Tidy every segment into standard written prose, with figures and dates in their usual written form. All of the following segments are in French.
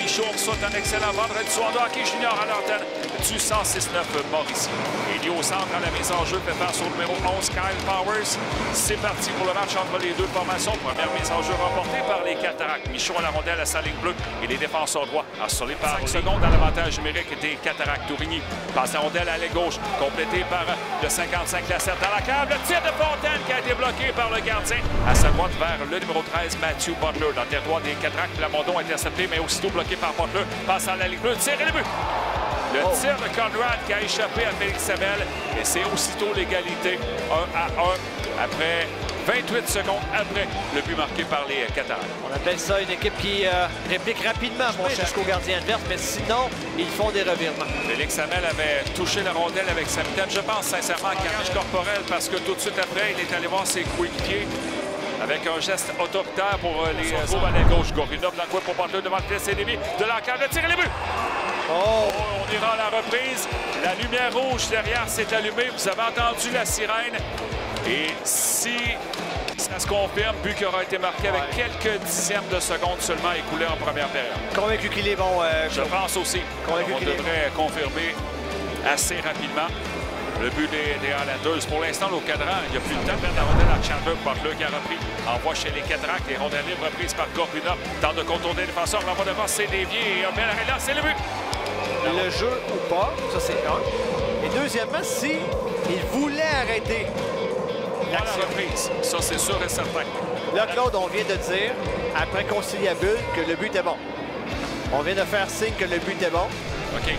Michaud souhaite un excellent vendredi soir de hockey junior à l'antenne du 106.9 Mauricie. Élie au centre à la mise en jeu fait face au numéro 11, Kyle Powers. C'est parti pour le match entre les deux formations. Première mise en jeu remportée par les Cataractes. Michaud à la rondelle à sa ligne bleue et les défenseurs droits assolés par 5 secondes dans l'avantage numérique des Cataractes. Tourigny passe la rondelle à l'aile gauche, complété par le 55 Lassette dans la cave. Le tir de Fontaine qui a été bloqué par le gardien à sa droite vers le numéro 13, Matthew Butler. Dans le territoire des Cataractes, Plamondon intercepté, mais aussitôt bloqué par Butler. Passe à la ligne bleue, tir et le but! Le tir de Conrad qui a échappé à Félix Sabel. Et c'est aussitôt l'égalité 1-1 après 28 secondes après le but marqué par les Cataractes. On appelle ça une équipe qui réplique rapidement jusqu'au gardien adverse, mais sinon, ils font des revirements. Félix Sabel avait touché la rondelle avec sa mitaine. Je pense sincèrement qu'il range corporel parce que tout de suite après, il est allé voir ses coéquipiers avec un geste autoritaire pour les sauves à la gauche. Gorinov dans le coin pour Butler devant le filet, c'est Lévy de l'encadre, le tir et le but! On ira à la reprise. La lumière rouge derrière s'est allumée. Vous avez entendu la sirène. Et si ça se confirme, but qui aura été marqué avec quelques dixièmes de secondes seulement écoulés en première période. Convaincu qu'il est bon. Je pense aussi. On devrait confirmer assez rapidement le but des Highlanders. Pour l'instant, au cadran, il n'y a plus de temps de mettre la rondelle à Chandler. Butler qui a repris. Envoie chez les Cataractes. Les rondelles libres reprises par Gorbunov. Tente de contourner le défenseur. L'envoi devant, c'est dévié. Et un bel arrêt là, c'est le but. Le jeu ou pas, ça c'est un. Et deuxièmement, si il voulait arrêter l'action. Reprise. Ça, c'est sûr et certain. Là, Claude, on vient de dire, après conciliabule, que le but est bon. On vient de faire signe que le but est bon. OK.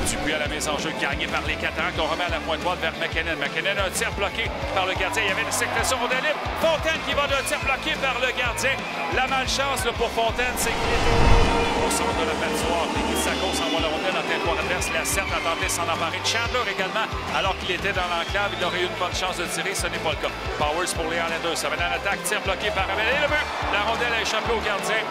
Dupuis à la mise en jeu, gagné par les Cataractes. On remet à la pointe droite vers McKinnon. McKinnon a un tir bloqué par le gardien. Il y avait une sécrétion rondelle libre. Fontaine qui va d'un tir bloqué par le gardien. La malchance là, pour Fontaine, c'est qu'il est au centre de la patinoire. Sakos envoie la rondelle dans le territoire adverse. Lassette a tenté de s'en emparer. Chandler également, alors qu'il était dans l'enclave, il aurait eu une bonne chance de tirer. Ce n'est pas le cas. Powers pour les Highlanders. Ça va dans l'attaque. Tir bloqué par Abel. Et le but! La rondelle a échappé au gardien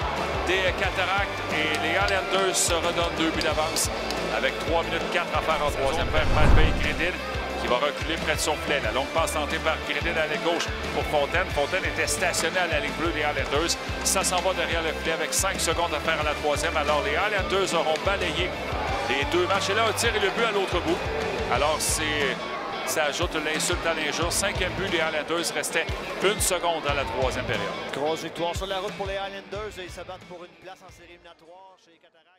des Cataractes. Et les Highlanders se redonnent 2 buts d'avance avec 3 minutes 4 à faire en troisième vers Malveille Gredin qui va reculer près de son filet. La longue passe tentée par Gredin à la gauche pour Fontaine. Fontaine était stationné à la ligne bleue des Highlanders. Ça s'en va derrière le filet avec 5 secondes à faire à la troisième. Alors les Highlanders auront balayé les deux matchs. Et là, un tir et le but à l'autre bout. Alors ça ajoute l'insulte à l'injure. 5e but des Highlanders. Restait 1 seconde dans la troisième période. Grosse victoire sur la route pour les Highlanders. Ils se battent pour une place en série éliminatoire chez les Cataractes.